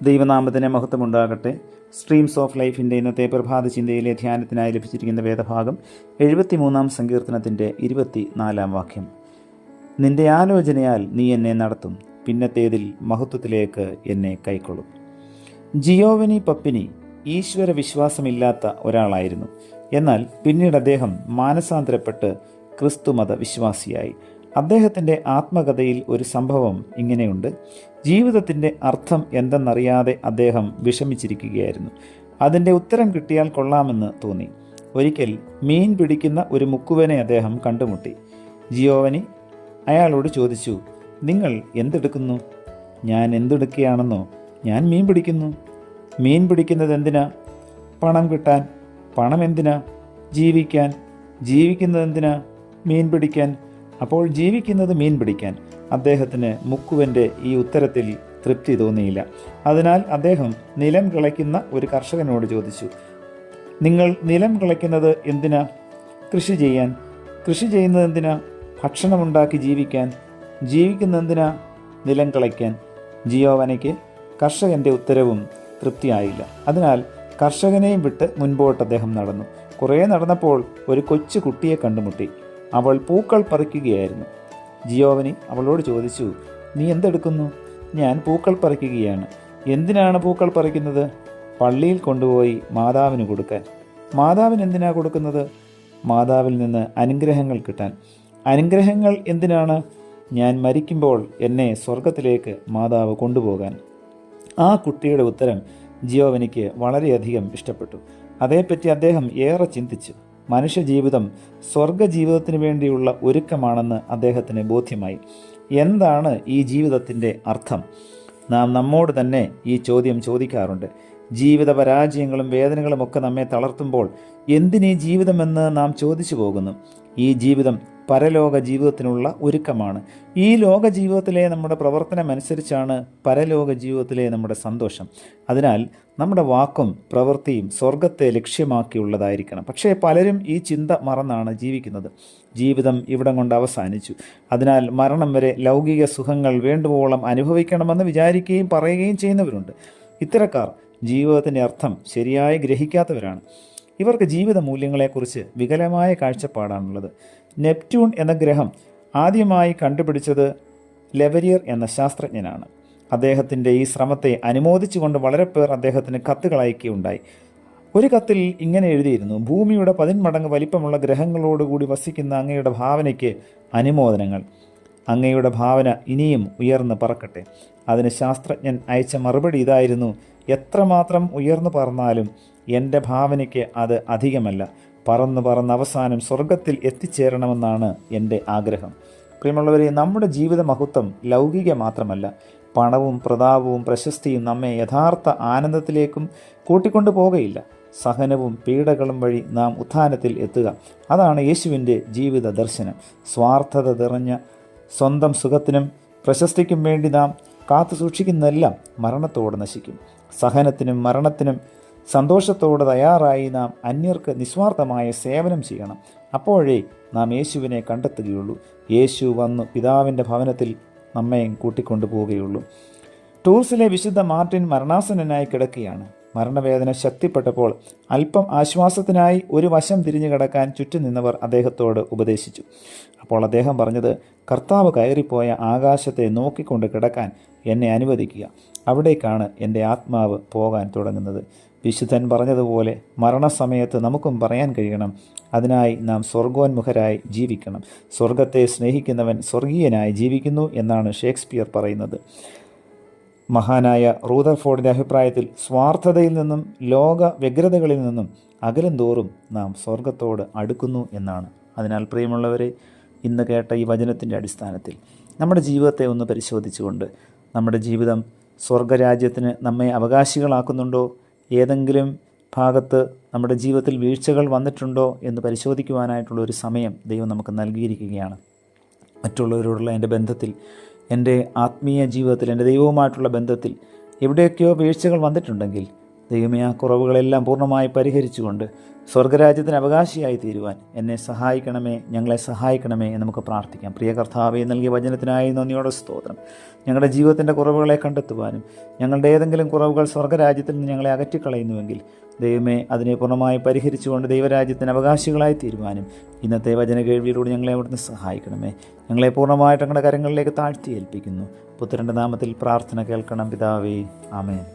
ദൈവനാമത്തിന് മഹത്വമുണ്ടാകട്ടെ. Streams of ലൈഫിൻ്റെ ഇന്നത്തെ പ്രഭാത ചിന്തയിലെ ധ്യാനത്തിനായി ലഭിച്ചിരിക്കുന്ന വേദഭാഗം 73 സങ്കീർത്തനത്തിൻ്റെ 24 വാക്യം. നിന്റെ ആലോചനയാൽ നീ എന്നെ നടത്തും, പിന്നത്തേതിൽ മഹത്വത്തിലേക്ക് എന്നെ കൈക്കൊള്ളും. ജിയോവനി പപ്പിനി ഈശ്വര വിശ്വാസമില്ലാത്ത ഒരാളായിരുന്നു. എന്നാൽ പിന്നീട് അദ്ദേഹം മാനസാന്തരപ്പെട്ട് ക്രിസ്തുമത വിശ്വാസിയായി. അദ്ദേഹത്തിൻ്റെ ആത്മകഥയിൽ ഒരു സംഭവം ഇങ്ങനെയുണ്ട്. ജീവിതത്തിൻ്റെ അർത്ഥം എന്തെന്നറിയാതെ അദ്ദേഹം വിഷമിച്ചിരിക്കുകയായിരുന്നു. അതിൻ്റെ ഉത്തരം കിട്ടിയാൽ കൊള്ളാമെന്ന് തോന്നി. ഒരിക്കൽ മീൻ പിടിക്കുന്ന ഒരു മുക്കുവനെ അദ്ദേഹം കണ്ടുമുട്ടി. ജിയോവനി അയാളോട് ചോദിച്ചു, നിങ്ങൾ എന്തെടുക്കുന്നു? ഞാൻ എന്തെടുക്കുകയാണെന്നോ? ഞാൻ മീൻ പിടിക്കുന്നു. മീൻ പിടിക്കുന്നത് എന്തിനാ? പണം കിട്ടാൻ. പണം എന്തിനാ? ജീവിക്കാൻ. ജീവിക്കുന്നത് എന്തിനാ? മീൻ പിടിക്കാൻ. അപ്പോൾ ജീവിക്കുന്നത് മീൻ പിടിക്കാൻ. അദ്ദേഹത്തിന് മുക്കുവൻ്റെ ഈ ഉത്തരത്തിൽ തൃപ്തി തോന്നിയില്ല. അതിനാൽ അദ്ദേഹം നിലം കിളയ്ക്കുന്ന ഒരു കർഷകനോട് ചോദിച്ചു, നിങ്ങൾ നിലം കിളയ്ക്കുന്നത് എന്തിനാ? കൃഷി ചെയ്യാൻ. കൃഷി ചെയ്യുന്നത് എന്തിനാ? ഭക്ഷണമുണ്ടാക്കി ജീവിക്കാൻ. ജീവിക്കുന്നത് എന്തിനാ? നിലം കിളയ്ക്കാൻ. ജിയോവനയ്ക്ക് കർഷകൻ്റെ ഉത്തരവും തൃപ്തിയായില്ല. അതിനാൽ കർഷകനെയും വിട്ട് മുൻപോട്ട് അദ്ദേഹം നടന്നു. കുറേ നടന്നപ്പോൾ ഒരു കൊച്ചു കുട്ടിയെ കണ്ടുമുട്ടി. അവൾ പൂക്കൾ പറിക്കുകയായിരുന്നു. ജിയോവനി അവളോട് ചോദിച്ചു, നീ എന്തെടുക്കുന്നു? ഞാൻ പൂക്കൾ പറിക്കുകയാണ്. എന്തിനാണ് പൂക്കൾ പറിക്കുന്നത്? പള്ളിയിൽ കൊണ്ടുപോയി മാതാവിന് കൊടുക്കാൻ. മാതാവിന് എന്തിനാ കൊടുക്കുന്നത്? മാതാവിൽ നിന്ന് അനുഗ്രഹങ്ങൾ കിട്ടാൻ. അനുഗ്രഹങ്ങൾ എന്തിനാണ്? ഞാൻ മരിക്കുമ്പോൾ എന്നെ സ്വർഗത്തിലേക്ക് മാതാവ് കൊണ്ടുപോകാൻ. ആ കുട്ടിയുടെ ഉത്തരം ജിയോവനിക്ക് വളരെയധികം ഇഷ്ടപ്പെട്ടു. അതേപ്പറ്റി അദ്ദേഹം ഏറെ ചിന്തിച്ചു. മനുഷ്യജീവിതം സ്വർഗജീവിതത്തിന് വേണ്ടിയുള്ള ഒരുക്കമാണെന്ന് അദ്ദേഹത്തിന് ബോധ്യമായി. എന്താണ് ഈ ജീവിതത്തിൻ്റെ അർത്ഥം? നാം നമ്മോട് തന്നെ ഈ ചോദ്യം ചോദിക്കാറുണ്ട്. ജീവിത പരാജയങ്ങളും വേദനകളുമൊക്കെ നമ്മെ തളർത്തുമ്പോൾ എന്തിനീ ജീവിതമെന്ന് നാം ചോദിച്ചു പോകുന്നു. ഈ ജീവിതം പരലോക ജീവിതത്തിനുള്ള ഒരുക്കമാണ്. ഈ ലോക ജീവിതത്തിലെ നമ്മുടെ പ്രവർത്തനമനുസരിച്ചാണ് പരലോക ജീവിതത്തിലെ നമ്മുടെ സന്തോഷം. അതിനാൽ നമ്മുടെ വാക്കും പ്രവൃത്തിയും സ്വർഗത്തെ ലക്ഷ്യമാക്കിയുള്ളതായിരിക്കണം. പക്ഷേ പലരും ഈ ചിന്ത മറന്നാണ് ജീവിക്കുന്നത്. ജീവിതം ഇവിടം കൊണ്ട് അവസാനിച്ചു, അതിനാൽ മരണം വരെ ലൗകിക സുഖങ്ങൾ വേണ്ടുവോളം അനുഭവിക്കണമെന്ന് വിചാരിക്കുകയും പറയുകയും ചെയ്യുന്നവരുണ്ട്. ഇത്തരക്കാർ ജീവിതത്തിൻ്റെ അർത്ഥം ശരിയായി ഗ്രഹിക്കാത്തവരാണ്. ഇവർക്ക് ജീവിത മൂല്യങ്ങളെക്കുറിച്ച് വികലമായ കാഴ്ചപ്പാടാണുള്ളത്. നെപ്റ്റ്യൂൺ എന്ന ഗ്രഹം ആദ്യമായി കണ്ടുപിടിച്ചത് ലെവരിയർ എന്ന ശാസ്ത്രജ്ഞനാണ്. അദ്ദേഹത്തിൻ്റെ ഈ ശ്രമത്തെ അനുമോദിച്ചുകൊണ്ട് വളരെ പേർ അദ്ദേഹത്തിന് കത്തുകൾ അയക്കുകയുണ്ടായി. ഒരു കത്തിൽ ഇങ്ങനെ എഴുതിയിരുന്നു: ഭൂമിയുടെ 10 മടങ്ങ് വലിപ്പമുള്ള ഗ്രഹങ്ങളോടുകൂടി വസിക്കുന്ന അങ്ങയുടെ ഭാവനയ്ക്ക് അനുമോദനങ്ങൾ. അങ്ങയുടെ ഭാവന ഇനിയും ഉയർന്ന് പറക്കട്ടെ. അതിന് ശാസ്ത്രജ്ഞൻ അയച്ച മറുപടി ഇതായിരുന്നു: എത്രമാത്രം ഉയർന്നു പറന്നാലും എൻ്റെ ഭാവനയ്ക്ക് അത് അധികമല്ല. പറന്ന് അവസാനം സ്വർഗത്തിൽ എത്തിച്ചേരണമെന്നാണ് എൻ്റെ ആഗ്രഹം. പ്രിയമുള്ളവരെ, നമ്മുടെ ജീവിത മഹത്വം ലൗകിക മാത്രമല്ല. പണവും പ്രതാപവും പ്രശസ്തിയും നമ്മെ യഥാർത്ഥ ആനന്ദത്തിലേക്കും കൂട്ടിക്കൊണ്ടു പോകുകയില്ല. സഹനവും പീഡകളും വഴി നാം ഉത്ഥാനത്തിൽ എത്തുക. അതാണ് യേശുവിൻ്റെ ജീവിത ദർശനം. സ്വാർത്ഥത നിറഞ്ഞ സ്വന്തം സുഖത്തിനും പ്രശസ്തിക്കും വേണ്ടി നാം കാത്തു സൂക്ഷിക്കുന്നതെല്ലാം മരണത്തോടെ നശിക്കും. സഹനത്തിനും മരണത്തിനും സന്തോഷത്തോടെ തയ്യാറായി നാം അന്യർക്ക് നിസ്വാർത്ഥമായ സേവനം ചെയ്യണം. അപ്പോഴേ നാം യേശുവിനെ കണ്ടെത്തുകയുള്ളൂ. യേശു വന്നു പിതാവിൻ്റെ ഭവനത്തിൽ നമ്മെ കൂട്ടിക്കൊണ്ടു പോവുകയുള്ളൂ. ടൂർസിലെ വിശുദ്ധ മാർട്ടിൻ മരണാസന്നനായി കിടക്കുകയാണ്. മരണവേദന ശക്തിപ്പെട്ടപ്പോൾ അല്പം ആശ്വാസത്തിനായി ഒരു വശം തിരിഞ്ഞു കിടക്കാൻ ചുറ്റും നിന്നവർ അദ്ദേഹത്തോട് ഉപദേശിച്ചു. അപ്പോൾ അദ്ദേഹം പറഞ്ഞത്: കർത്താവ് കയറിപ്പോയ ആകാശത്തെ നോക്കിക്കൊണ്ട് കിടക്കാൻ എന്നെ അനുവദിക്കുക. അവിടേക്കാണ് എൻ്റെ ആത്മാവ് പോകാൻ തുടങ്ങുന്നത്. വിശുദ്ധൻ പറഞ്ഞതുപോലെ മരണസമയത്ത് നമുക്കും പറയാൻ കഴിയണം. അതിനായി നാം സ്വർഗോന്മുഖരായി ജീവിക്കണം. സ്വർഗത്തെ സ്നേഹിക്കുന്നവൻ സ്വർഗീയനായി ജീവിക്കുന്നു എന്നാണ് ഷേക്സ്പിയർ പറയുന്നത്. മഹാനായ റൂദർഫോർഡിൻ്റെ അഭിപ്രായത്തിൽ സ്വാർത്ഥതയിൽ നിന്നും ലോക വ്യഗ്രതകളിൽ നിന്നും അകലും തോറും നാം സ്വർഗത്തോട് അടുക്കുന്നു എന്നാണ്. അതിനാൽ പ്രിയമുള്ളവരെ, ഇന്ന് കേട്ട ഈ വചനത്തിൻ്റെ അടിസ്ഥാനത്തിൽ നമ്മുടെ ജീവിതത്തെ ഒന്ന് പരിശോധിച്ചുകൊണ്ട് നമ്മുടെ ജീവിതം സ്വർഗരാജ്യത്തിന് നമ്മെ അവകാശികളാക്കുന്നുണ്ടോ? ഏതെങ്കിലും ഭാഗത്ത് നമ്മുടെ ജീവിതത്തിൽ വീഴ്ചകൾ വന്നിട്ടുണ്ടോ എന്ന് പരിശോധിക്കുവാനായിട്ടുള്ള ഒരു സമയം ദൈവം നമുക്ക് നൽകിയിരിക്കുകയാണ്. മറ്റുള്ളവരോടുള്ള എൻ്റെ ബന്ധത്തിൽ, എൻ്റെ ആത്മീയ ജീവിതത്തിൽ, എൻ്റെ ദൈവവുമായിട്ടുള്ള ബന്ധത്തിൽ എവിടെയൊക്കെയോ വീഴ്ചകൾ വന്നിട്ടുണ്ടെങ്കിൽ ദൈവമേ, ആ കുറവുകളെല്ലാം പൂർണ്ണമായി പരിഹരിച്ചുകൊണ്ട് സ്വർഗരാജ്യത്തിന് അവകാശിയായി തീരുവാൻ എന്നെ സഹായിക്കണമേ, ഞങ്ങളെ സഹായിക്കണമേ എന്ന് നമുക്ക് പ്രാർത്ഥിക്കാം. പ്രിയ കർത്താവേ, നൽകിയ വചനത്തിനായി നന്ദിയോടെ സ്തോത്രം. ഞങ്ങളുടെ ജീവിതത്തിൻ്റെ കുറവുകളെ കണ്ടെത്തുവാനും ഞങ്ങളുടെ ഏതെങ്കിലും കുറവുകൾ സ്വർഗരാജ്യത്തിൽ നിന്ന് ഞങ്ങളെ അകറ്റിക്കളയുന്നുവെങ്കിൽ ദൈവമേ, അതിനെ പൂർണ്ണമായി പരിഹരിച്ചുകൊണ്ട് ദൈവരാജ്യത്തിന് അവകാശികളായി തീരുവാനും ഇന്നത്തെ വചന കേൾവിയിലൂടെ ഞങ്ങളെ അവിടുന്ന് സഹായിക്കണമേ. ഞങ്ങളെ പൂർണ്ണമായിട്ട് ഞങ്ങളുടെ കരങ്ങളിലേക്ക് താഴ്ത്തി ഏൽപ്പിക്കുന്നു. പുത്രൻ്റെ നാമത്തിൽ പ്രാർത്ഥന കേൾക്കണം പിതാവേ. ആമേൻ.